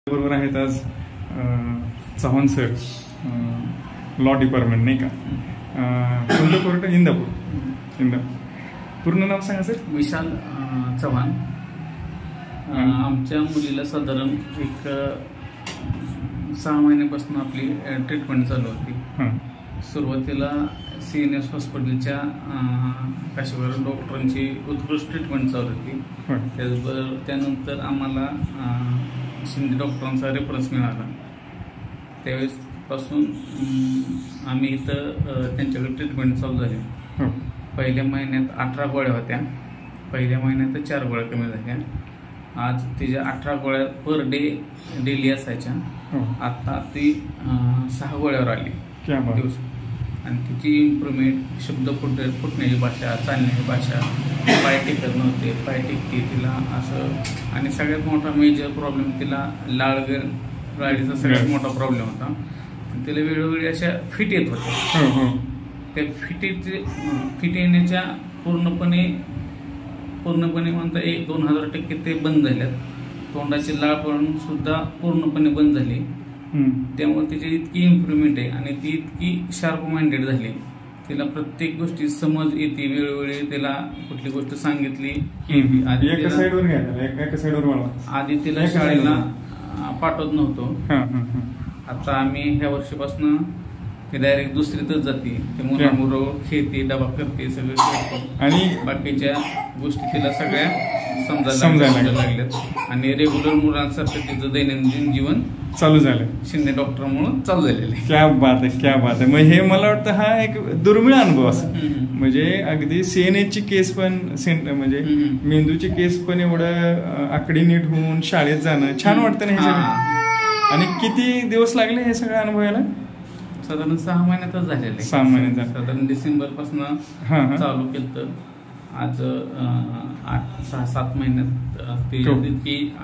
बरोबर आहेत आज चव्हाण सर, लॉ डिपार्टमेंट नाही का, कोणतं कोर्ट? इंदापूर. पूर्ण नाव सांगा सर. विशाल चव्हाण. आमच्या मुलीला साधारण एक 6 महिन्यापासून आपली ट्रीटमेंट चालू होती. सुरुवातीला CNS हॉस्पिटलच्या काशीवर डॉक्टरांची उत्कृष्ट ट्रीटमेंट चालू होती. त्याचबरोबर त्यानंतर आम्हाला शिंदे डॉक्टरांचा रेफरन्स मिळाला. त्यावेळेसपासून आम्ही इथं त्यांच्याकडे ट्रीटमेंट चालू झाली. पहिल्या महिन्यात 18 गोळ्या होत्या. पहिल्या महिन्यात 4 गोळ्या कमी झाल्या. आज तिच्या 18 गोळ्या पर डे डेली असायच्या. आता ती 6 गोळ्यावर आली दिवस. आणि तिची इम्प्रूव्हमेंट, शब्द फुटण्याची भाषा, चालण्याची भाषा, पाय टेकत नव्हते, पाय टेकते तिला असं. आणि सगळ्यात मोठा मेजर प्रॉब्लेम तिला लाळीचा सगळ्यात मोठा प्रॉब्लेम होता. तिला वेळोवेळी अशा फिट येत होत्या. त्या फिट येण्याच्या पूर्णपणे म्हणता 1-2,000% ते बंद झाल्यात. तोंडाची लाळ पडून सुद्धा पूर्णपणे बंद झाली. त्यामुळे तिची इतकी इम्प्रूव्हमेंट आहे आणि ती इतकी शार्प माइंडेड झाली. तिला प्रत्येक गोष्टी समज येते. वेळोवेळी तिला कुठली गोष्ट सांगितली की आधी तिला शाळेला पाठवत नव्हतो. आता आम्ही ह्या वर्षीपासून ती डायरेक्ट दुसरीतच जाते. ते मुलामुळं खेळते, डबा करते, सगळं करतो आणि बाकीच्या गोष्टी तिला सगळ्या समजायला लागल्यात. आणि रेग्युलर मुलांसारखं तिचं दैनंदिन जीवन चालू झालं. शिंदे डॉक्टरमुळे चालू झालेलं आहे. क्या बात आहे, क्या बात आहे. मग हे मला वाटतं हा एक दुर्मिळ अनुभव असं. म्हणजे अगदी CNS ची केस पण, म्हणजे मेंदूची केस पण एवढं आकडी नीट होऊन शाळेत जाणं छान वाटतं ना हे सगळं. आणि किती दिवस लागले हे सगळं अनुभवायला? साधारण 6 महिन्यातच झालेलं आहे. 6 महिन्यात साधारण डिसेंबर पासून चालू केलं. तर आज 6-7 महिन्यात ती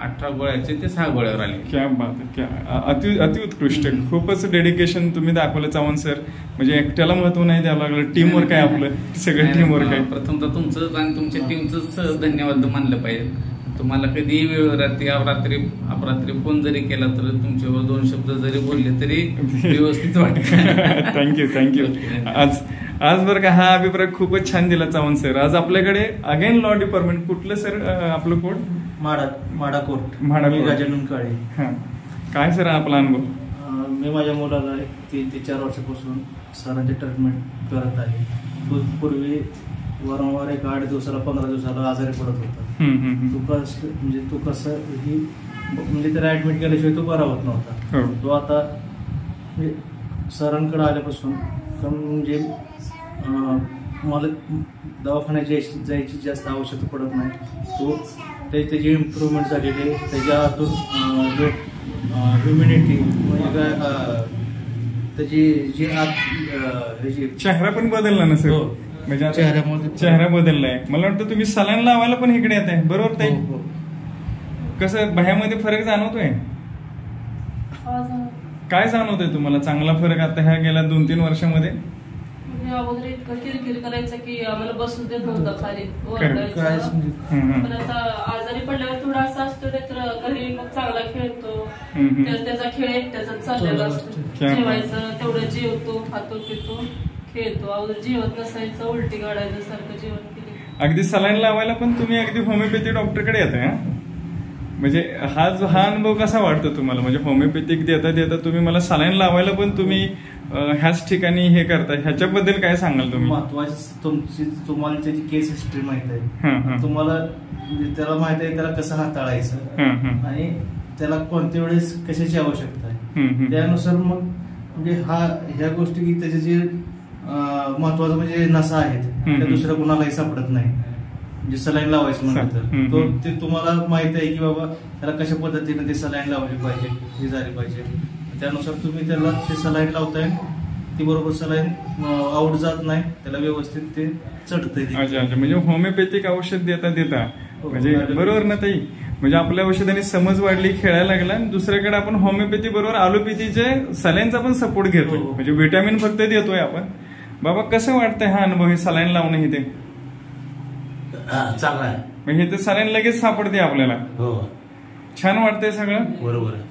18 गोळ्याचे ते 6 गोळ्यावर आले. क्या बात, क्या अतिउत्कृष्ट. खूपच डेडिकेशन तुम्ही दाखवलं चव्हाण सर. म्हणजे एकट्याला महत्व नाही द्यावं लागलं, टीम वर्क आहे आपलं, सगळं टीम वर्क आहे. प्रथमतः तुमचं आणि तुमच्या टीमच धन्यवाद मानलं पाहिजे. तुम्हाला कधी वेळ अपरात्री फोन जरी केला तर तुमच्यावर 2 शब्द जरी बोलले तरी व्यवस्थित वाटतं. थँक्यू. आज बरं का, हा अभिप्राय खूपच छान दिला चव्हाण सर. आज आपल्याकडे अगेन लॉ डिपार्टमेंट. कुठलं सर आपलं कोर्ट? माडा कोर्ट. गजानन काळे. काय सर आपला अनुभव? मी माझ्या मुलाला 3 ते 4 वर्षापासून सरांचे ट्रीटमेंट करत आहे. पूर्वी वारंवार 8 दिवसाला 15 दिवसाला आजारी पडत होता. तू कसं म्हणजे त्याला ऍडमिट केल्याशिवाय तो बरा होत नव्हता. तो आता सरांकडे आल्यापासून म्हणजे मला दवाखान्यात जायची जास्त आवश्यकता पडत नाही. तो त्याची इम्प्रूव्हमेंट झालेली आहे. त्याच्या हातून जो ह्युमिनिटी म्हणजे काय त्याची जी चेहरा पण बदलला ना सर. म्हणजे चेहरा बदललाय. मला वाटतं तुम्ही सलाईन लावायला पण इकडे येत आहे, बरोबर ताई? कसं भयामध्ये फरक जाणवतोय? काय जाणवतोय तुम्हाला चांगला फरक आता ह्या गेल्या 2-3 वर्षामध्ये? अगोदर इतकं किरकिर करायचं की आम्हाला बसून देत नव्हतं खाली, पण आता आजारी पडल्यावर थोडा असं असतो. तर घरी मग चांगला खेळतो, त्याचा खेळ एकट्याचा चाललेला असतो. जेवायचं तेवढं जेवतो, खातो, पितो, खेळतो. अगोदर जेवत नसायचं, उलटी काढायचं, सारखं जेवण केलं. अगदी सलाईन लावायला पण तुम्ही अगदी होमिओपॅथी डॉक्टरकडे येताय. म्हणजे हा अनुभव कसा वाटतो तुम्हाला? म्हणजे होमिओपॅथिक देता तुम्ही मला सलाईन लावायला पण तुम्ही ह्याच ठिकाणी हे करताय, ह्याच्याबद्दल काय सांगाल तुम्ही? महत्वाची तुम्हाला त्याची केस हिस्ट्री माहित आहे. तुम्हाला त्याला माहित आहे त्याला कसं हाताळायचं आणि त्याला कोणत्या वेळेस कशाची आवश्यकता आहे. त्यानुसार मग म्हणजे ह्या गोष्टी की त्याचे जे महत्वाचं म्हणजे नसा आहेत त्या दुसऱ्या कुणालाही सापडत नाही. म्हणजे सलाईन लावायचं म्हणलं तर ते तुम्हाला माहित आहे की बाबा त्याला कशा पद्धतीने ते सलाईन लावली पाहिजे, हे झाली पाहिजे. त्यानुसार तुम्ही त्याला ते सलाईन लावताय. ती बरोबर सलाईन आउट जात नाही, त्याला व्यवस्थित ते चढतंय. अच्छा. म्हणजे होमिओपॅथिक औषध देता म्हणजे बरोबर ना ताई? म्हणजे आपल्या औषधाने समज वाढली, खेळायला लागला. दुसऱ्याकडे आपण होमिओपॅथी बरोबर ॲलोपॅथीचे सलाईनचा पण सपोर्ट घेतोय. म्हणजे व्हिटॅमिन फक्त देतोय आपण. बाबा कसं वाटतंय हा अनुभव, हे सलाईन लावणं? हे ते चांगला आहे. हे तर सलाईन लगेच सापडते आपल्याला. हो, छान वाटतंय सगळं. बरोबर आहे.